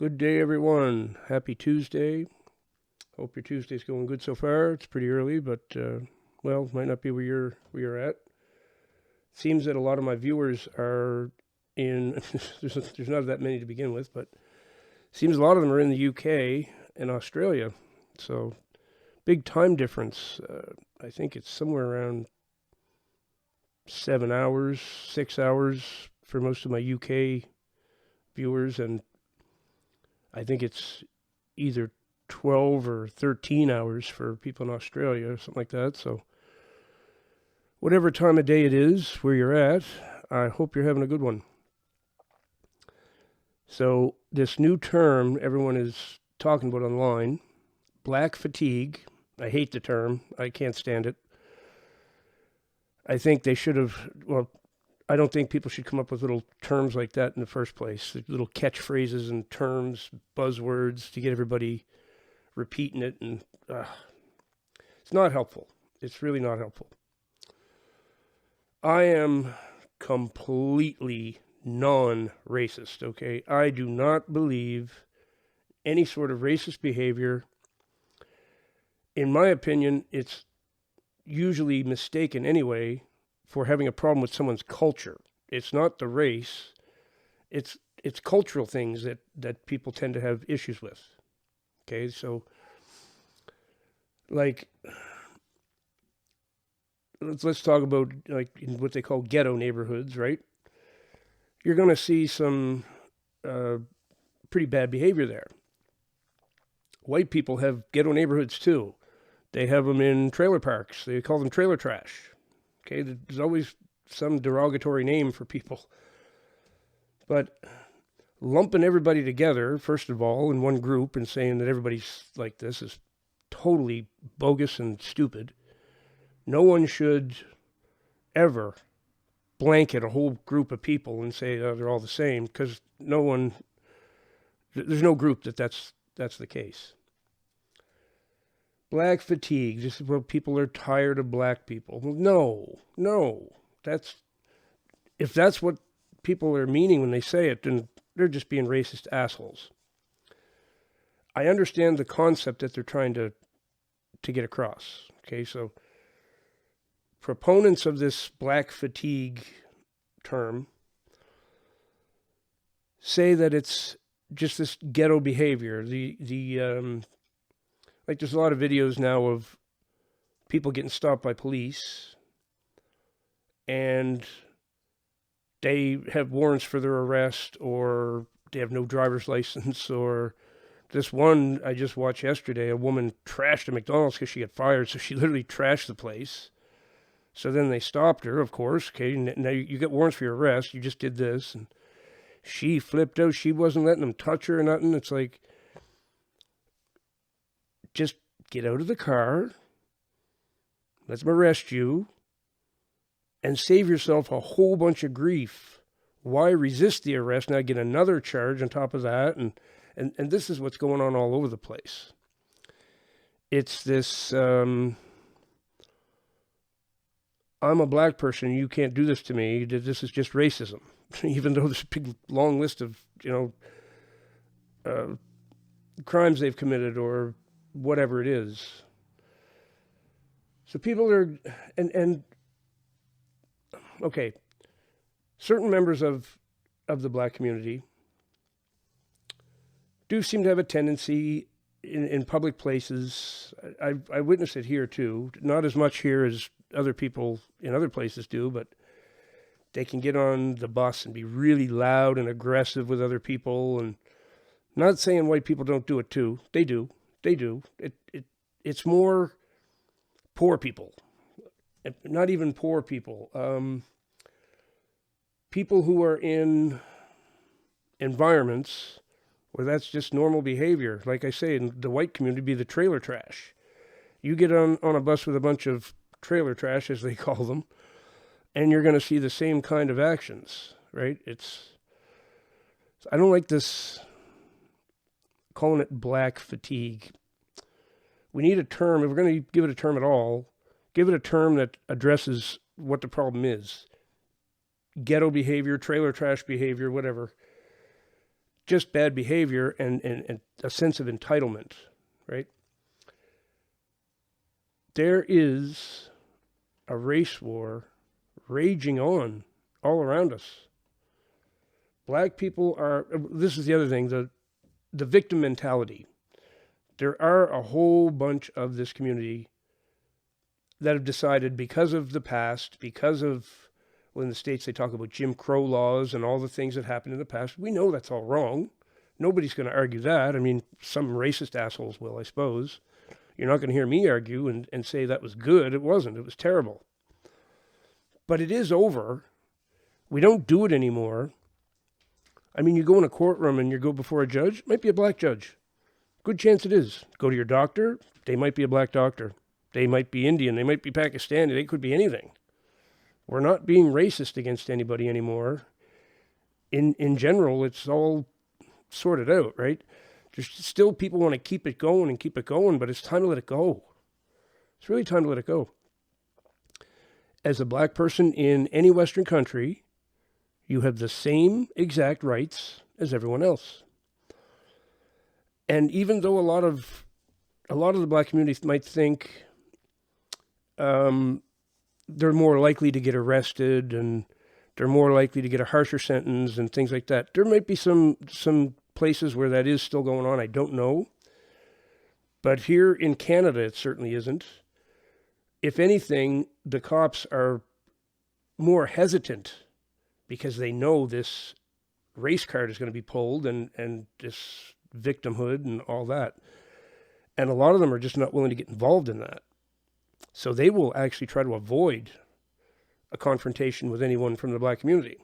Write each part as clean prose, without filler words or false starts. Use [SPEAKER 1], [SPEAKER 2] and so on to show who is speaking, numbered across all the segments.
[SPEAKER 1] Good day, everyone. Happy Tuesday. Hope your Tuesday's going good so far. It's pretty early, but well, might not be where you're at. Seems that a lot of my viewers are in. there's not that many to begin with, but seems a lot of them are in the UK and Australia. So big time difference. I think it's somewhere around 7 hours, 6 hours for most of my UK viewers, and I think it's either 12 or 13 hours for people in Australia or something like that. So, whatever time of day it is where you're at, I hope you're having a good one. So, this new term everyone is talking about online, black fatigue. I hate the term, I can't stand it. I think they should have, well, I don't think people should come up with little terms like that in the first place. Little catchphrases and terms, buzzwords to get everybody repeating it, and it's not helpful. It's really not helpful. I am completely non-racist, okay? I do not believe any sort of racist behavior. In my opinion, it's usually mistaken anyway for having a problem with someone's culture. It's not the race. It's cultural things that people tend to have issues with. Okay, so like let's talk about like in what they call ghetto neighborhoods, right? You're going to see some pretty bad behavior there. White people have ghetto neighborhoods too. They have them in trailer parks. They call them trailer trash. Okay, there's always some derogatory name for people. But lumping everybody together, first of all, in one group and saying that everybody's like this is totally bogus and stupid. No one should ever blanket a whole group of people and say they're all the same, because there's no group that's the case. Black fatigue. This is where people are tired of black people. No. If that's what people are meaning when they say it, then they're just being racist assholes. I understand the concept that they're trying to get across. Okay, so proponents of this black fatigue term say that it's just this ghetto behavior. Like there's a lot of videos now of people getting stopped by police and they have warrants for their arrest, or they have no driver's license, or this one I just watched yesterday, a woman trashed a McDonald's because she got fired, so she literally trashed the place. So then they stopped her, of course. Okay, now you get warrants for your arrest. You just did this. And she flipped out. She wasn't letting them touch her or nothing. It's like, just get out of the car, let them arrest you, and save yourself a whole bunch of grief. Why resist the arrest? Now get another charge on top of that. And this is what's going on all over the place. It's this, I'm a black person, you can't do this to me. This is just racism. Even though there's a big, long list of, crimes they've committed or whatever it is. So people are, and okay, certain members of the black community do seem to have a tendency in public places. I witness it here too, not as much here as other people in other places do, but they can get on the bus and be really loud and aggressive with other people. And not saying white people don't do it too. They do. It's more poor people, not even poor people. People who are in environments where that's just normal behavior. Like I say, in the white community, be the trailer trash. You get on a bus with a bunch of trailer trash, as they call them, and you're going to see the same kind of actions, right? I don't like this, calling it black fatigue. We need a term. If we're going to give it a term at all, give it a term that addresses what the problem is. Ghetto behavior, trailer trash behavior, whatever. just bad behavior and a sense of entitlement, right? There is a race war raging on all around us. Black people are, this is the other thing, the victim mentality. There are a whole bunch of this community that have decided, because of the past, because of, well, in the States they talk about Jim Crow laws and all the things that happened in the past. We know that's all wrong. Nobody's going to argue that. I mean, some racist assholes will, I suppose. You're not going to hear me argue and say that was good. It wasn't. It was terrible. But it is over. We don't do it anymore. I mean, you go in a courtroom and you go before a judge, it might be a black judge. Good chance it is. Go to your doctor, they might be a black doctor. They might be Indian, they might be Pakistani, they could be anything. We're not being racist against anybody anymore. In general, it's all sorted out, right? There's still people want to keep it going, but it's time to let it go. It's really time to let it go. As a black person in any Western country, you have the same exact rights as everyone else. And even though a lot of the black community might think they're more likely to get arrested and they're more likely to get a harsher sentence and things like that, there might be some places where that is still going on. I don't know. But here in Canada, it certainly isn't. If anything, the cops are more hesitant because they know this race card is going to be pulled and this victimhood and all that. And a lot of them are just not willing to get involved in that. So they will actually try to avoid a confrontation with anyone from the black community.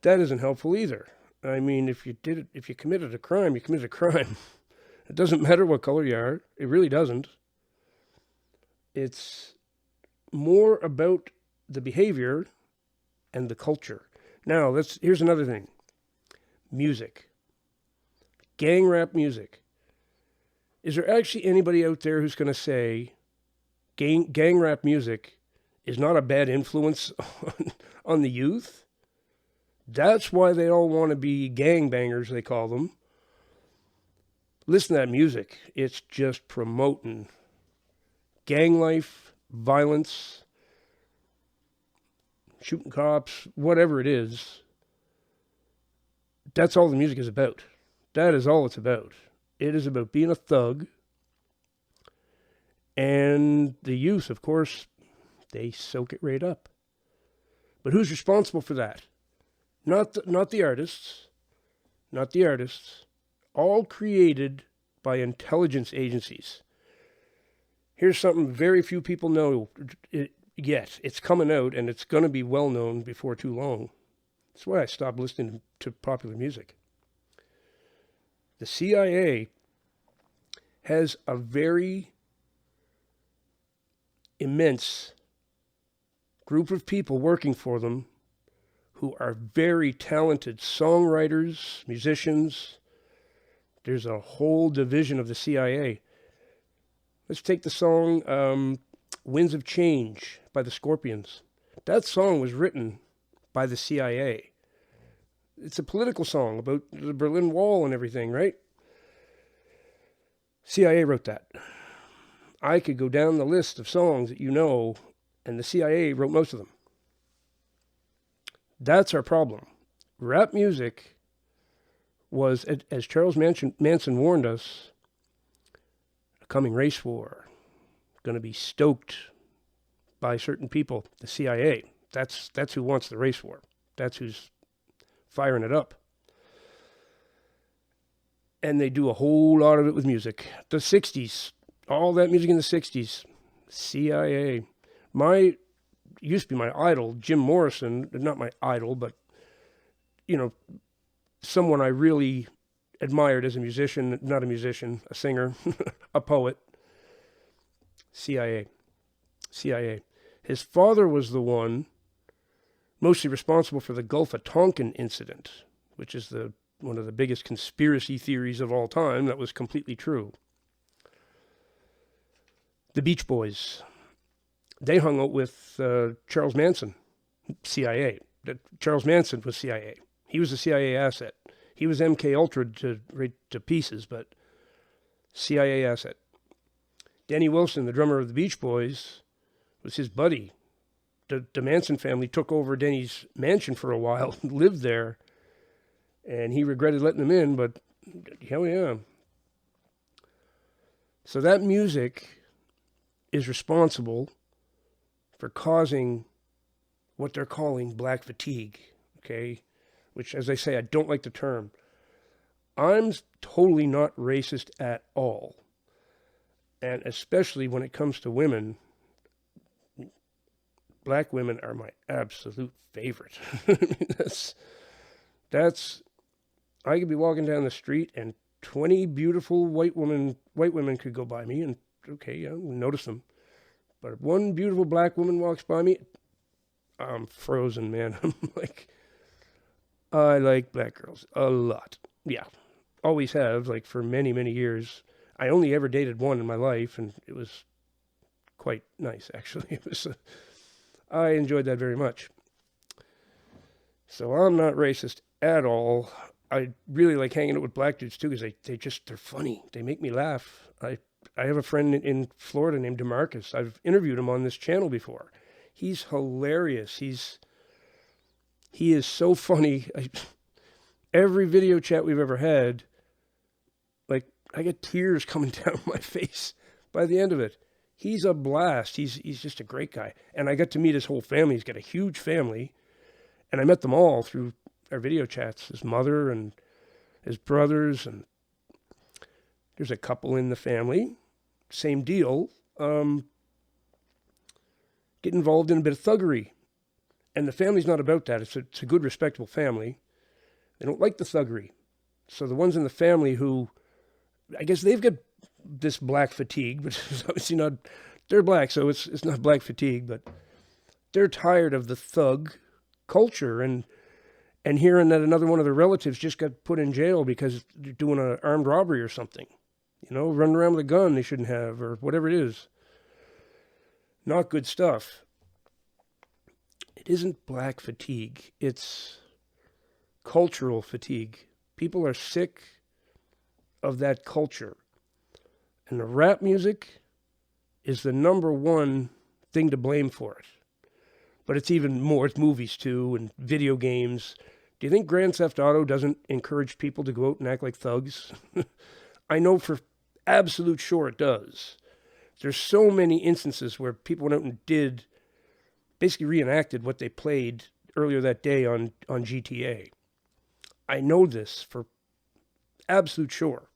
[SPEAKER 1] That isn't helpful either. I mean, if you committed a crime, you committed a crime. It doesn't matter what color you are. It really doesn't. It's more about the behavior and the culture. Now, here's another thing. Music. Gang rap music. Is there actually anybody out there who's going to say gang rap music is not a bad influence on the youth? That's why they all want to be gangbangers, they call them. Listen to that music. It's just promoting gang life, violence, shooting cops, whatever it is. That's all the music is about. That is all it's about. It is about being a thug. And the youth, of course, they soak it right up. But who's responsible for that? Not the artists. Not the artists. All created by intelligence agencies. Here's something very few people know yet. It's coming out, and it's going to be well known before too long. That's why I stopped listening to popular music. The CIA has a very immense group of people working for them who are very talented songwriters, musicians. There's a whole division of the CIA. Let's take the song Winds of Change by the Scorpions. That song was written by the CIA. It's a political song about the Berlin Wall and everything, right? CIA wrote that. I could go down the list of songs that you know, and the CIA wrote most of them. That's our problem. Rap music was, as Charles Manson warned us, a coming race war, going to be stoked by certain people, the CIA. That's who wants the race war. That's who's firing it up. And they do a whole lot of it with music. The 60s, all that music in the 60s, CIA. Used to be my idol, Jim Morrison, not my idol, but, someone I really admired as a musician, not a musician, a singer, a poet. CIA. His father was the one mostly responsible for the Gulf of Tonkin incident, which is one of the biggest conspiracy theories of all time that was completely true. The Beach Boys. They hung out with Charles Manson, CIA. that Charles Manson was CIA. He was a CIA asset. He was MK Ultra to pieces, but CIA asset. Danny Wilson, the drummer of the Beach Boys, was his buddy. The Manson family took over Denny's mansion for a while, lived there, and he regretted letting them in, but hell yeah. So that music is responsible for causing what they're calling black fatigue, okay? Which, as I say, I don't like the term. I'm totally not racist at all. And especially when it comes to women, black women are my absolute favorite. I mean, that's, I could be walking down the street and 20 beautiful white women could go by me and, okay, yeah, we'll notice them. But if one beautiful black woman walks by me, I'm frozen, man. I'm like, I like black girls a lot. Yeah, always have, like for many, many years. I only ever dated one in my life, and it was quite nice, actually. It was, I enjoyed that very much. So I'm not racist at all. I really like hanging out with black dudes too, because they're funny. They make me laugh. I have a friend in Florida named DeMarcus. I've interviewed him on this channel before. He's hilarious. He is so funny. Every video chat we've ever had, like, I get tears coming down my face by the end of it. He's a blast. He's just a great guy. And I got to meet his whole family. He's got a huge family. And I met them all through our video chats. His mother and his brothers. And there's a couple in the family. Same deal. Get involved in a bit of thuggery. And the family's not about that. It's a good, respectable family. They don't like the thuggery. So the ones in the family who, I guess they've got this black fatigue, but it's obviously not, they're black, so it's not black fatigue, but they're tired of the thug culture and hearing that another one of their relatives just got put in jail because they're doing an armed robbery or something. You know, running around with a gun they shouldn't have, or whatever it is. Not good stuff. It isn't black fatigue. It's cultural fatigue. People are sick of that culture. And the rap music is the number one thing to blame for it. But it's even more. It's movies too and video games. Do you think Grand Theft Auto doesn't encourage people to go out and act like thugs? I know for absolute sure it does. There's so many instances where people went out and basically reenacted what they played earlier that day on GTA. I know this for absolute sure.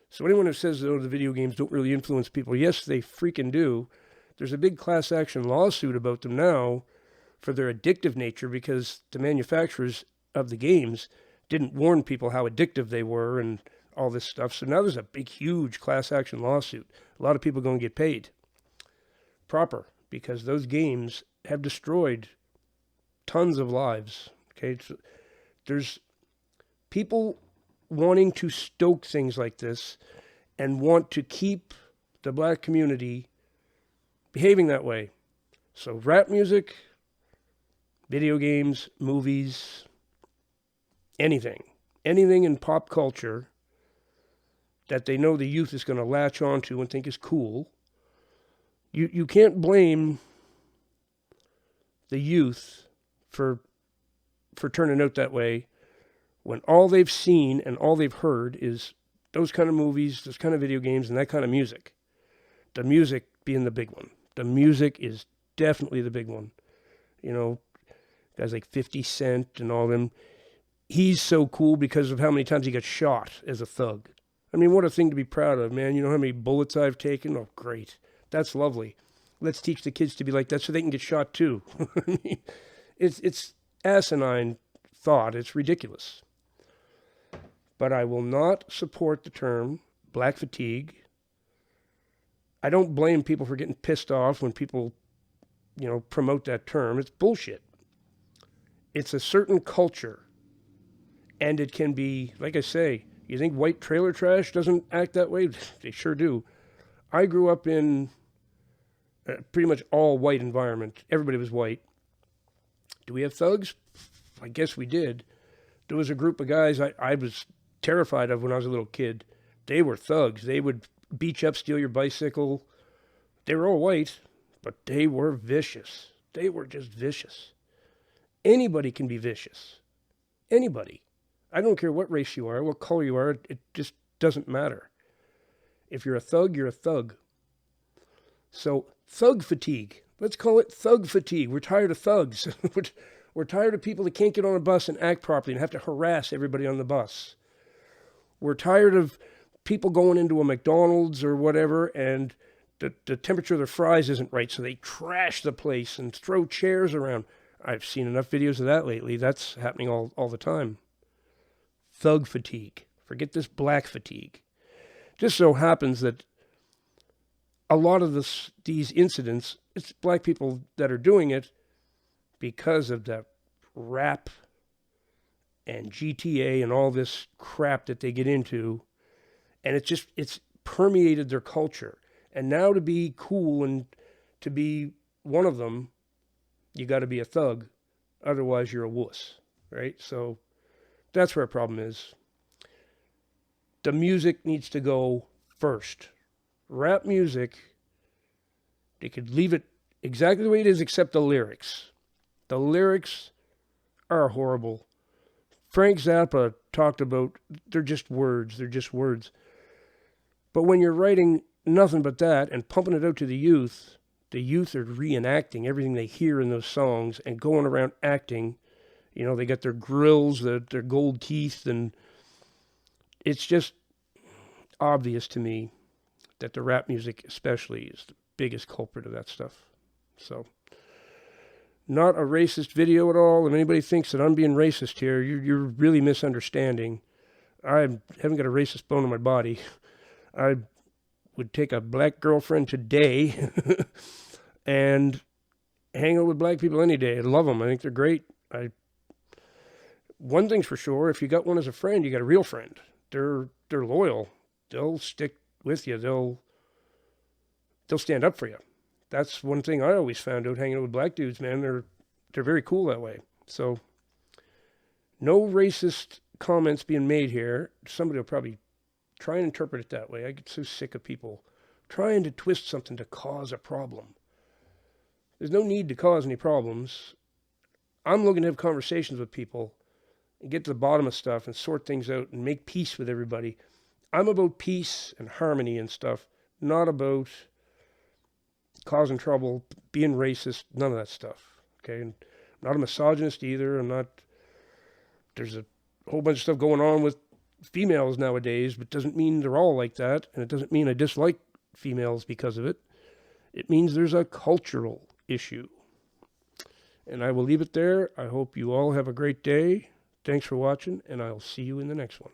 [SPEAKER 1] So anyone who says, oh, the video games don't really influence people, yes, they freaking do. There's a big class action lawsuit about them now for their addictive nature because the manufacturers of the games didn't warn people how addictive they were and all this stuff. So now there's a big, huge class action lawsuit. A lot of people are going to get paid proper because those games have destroyed tons of lives. Okay, so there's people wanting to stoke things like this and want to keep the black community behaving that way. So rap music, video games, movies, anything in pop culture that they know the youth is going to latch onto and think is cool. You can't blame the youth for turning out that way when all they've seen and all they've heard is those kind of movies, those kind of video games, and that kind of music. The music being the big one. The music is definitely the big one. You know, guys like 50 Cent and all them. He's so cool because of how many times he got shot as a thug. I mean, what a thing to be proud of, man. You know how many bullets I've taken? Oh, great. That's lovely. Let's teach the kids to be like that so they can get shot too. I mean, it's asinine thought. It's ridiculous. But I will not support the term black fatigue. I don't blame people for getting pissed off when people, promote that term. It's bullshit. It's a certain culture. And it can be, like I say, you think white trailer trash doesn't act that way? They sure do. I grew up in a pretty much all white environment. Everybody was white. Do we have thugs? I guess we did. There was a group of guys I was terrified of when I was a little kid. They were thugs. They would beat you up, steal your bicycle. They were all white, but they were vicious. They were just vicious. Anybody can be vicious. Anybody. I don't care what race you are, what color you are, it just doesn't matter. If you're a thug, you're a thug. So, thug fatigue. Let's call it thug fatigue. We're tired of thugs. We're tired of people that can't get on a bus and act properly and have to harass everybody on the bus. We're tired of people going into a McDonald's or whatever and the temperature of their fries isn't right, so they trash the place and throw chairs around. I've seen enough videos of that lately. That's happening all the time. Thug fatigue. Forget this black fatigue. Just so happens that a lot of these incidents, it's black people that are doing it because of the rap and GTA and all this crap that they get into. And it's permeated their culture. And now to be cool and to be one of them, you got to be a thug. Otherwise, you're a wuss, right? So that's where our problem is. The music needs to go first. Rap music, they could leave it exactly the way it is except the lyrics. The lyrics are horrible. Frank Zappa talked about, they're just words. But when you're writing nothing but that and pumping it out to the youth are reenacting everything they hear in those songs and going around acting. You know, they got their grills, their gold teeth, and it's just obvious to me that the rap music especially is the biggest culprit of that stuff. So, not a racist video at all. If anybody thinks that I'm being racist here, you're really misunderstanding. I haven't got a racist bone in my body. I would take a black girlfriend today and hang out with black people any day. I love them. I think they're great. One thing's for sure, if you got one as a friend, you got a real friend. They're loyal. They'll stick with you. They'll stand up for you. That's one thing I always found out hanging out with black dudes, man. They're very cool that way. So no racist comments being made here. Somebody will probably try and interpret it that way. I get so sick of people trying to twist something to cause a problem. There's no need to cause any problems. I'm looking to have conversations with people and get to the bottom of stuff and sort things out and make peace with everybody. I'm about peace and harmony and stuff, not about causing trouble, being racist, none of that stuff. Okay? And I'm not a misogynist either. There's a whole bunch of stuff going on with females nowadays, but doesn't mean they're all like that, and it doesn't mean I dislike females because of it. It means there's a cultural issue. And I will leave it there. I hope you all have a great day. Thanks for watching, and I'll see you in the next one.